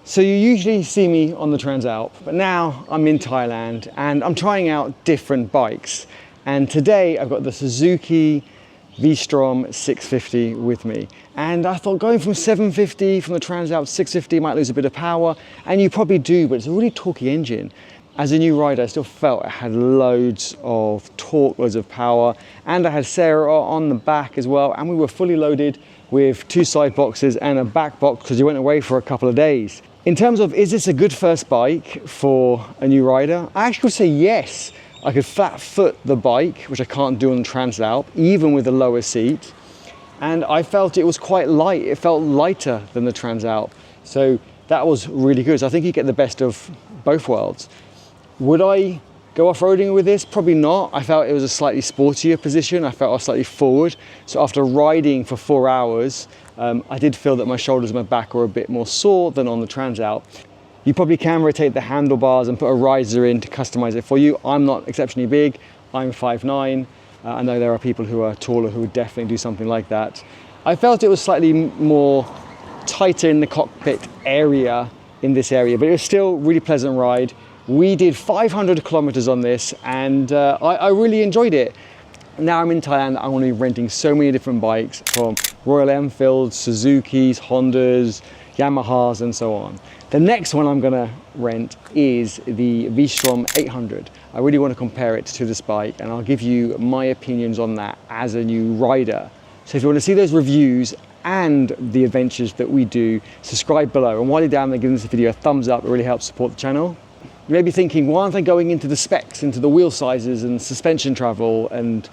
So you usually see me on the Transalp, but now I'm in Thailand and I'm trying out different bikes. And today I've got the Suzuki Vstrom 650 with me. And I thought going from 750 from the Transalp to 650 might lose a bit of power, and you probably do, but it's a really torquey engine. As a new rider, I still felt it had loads of torque, loads of power, and I had Sarah on the back as well, and we were fully loaded with 2 side boxes and a back box because we went away for a couple of days. In terms of, is this a good first bike for a new rider? I actually would say yes. I could flat foot the bike, which I can't do on the Transalp, even with a lower seat. And I felt it was quite light. It felt lighter than the Transalp. So that was really good. So I think you get the best of both worlds. Would I go off-roading with this? Probably not. I felt it was a slightly sportier position. I felt I was slightly forward. So after riding for 4 hours, I did feel that my shoulders and my back were a bit more sore than on the Transalp. You probably can rotate the handlebars and put a riser in to customize it for you. I'm not exceptionally big. I'm 5'9". I know there are people who are taller who would definitely do something like that. I felt it was slightly more tighter in the cockpit area in this area, but it was still a really pleasant ride. We did 500 kilometers on this, and I really enjoyed it. Now I'm in Thailand, I'm going to be renting so many different bikes from Royal Enfields, Suzukis, Hondas, Yamahas, and so on. The next one I'm going to rent is the Vstrom 800. I really want to compare it to this bike, and I'll give you my opinions on that as a new rider. So if you want to see those reviews and the adventures that we do, subscribe below. And while you're down there, give this video a thumbs up. It really helps support the channel. You may be thinking, why aren't I going into the specs, into the wheel sizes and suspension travel and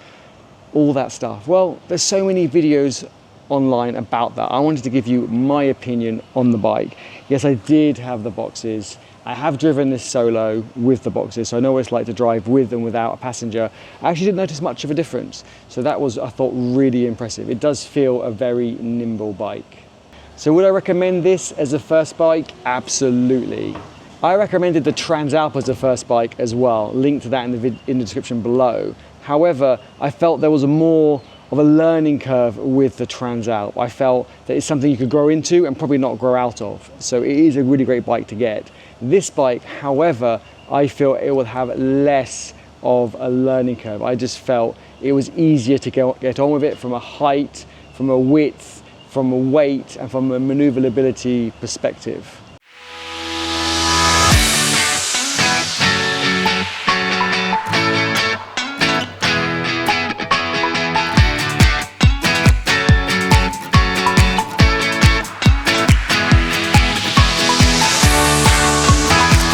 all that stuff? Well, there's so many videos online about that. I wanted to give you my opinion on the bike. Yes, I did have the boxes. I have driven this solo with the boxes, so I know what it's like to drive with and without a passenger. I actually didn't notice much of a difference. So that was, I thought, really impressive. It does feel a very nimble bike. So would I recommend this as a first bike? Absolutely. I recommended the Transalp as a first bike as well. Link to that in the description below. However, I felt there was more of a learning curve with the Transalp. I felt that it's something you could grow into and probably not grow out of. So it is a really great bike to get. This bike, however, I feel it will have less of a learning curve. I just felt it was easier to get on with it from a height, from a width, from a weight, and from a maneuverability perspective.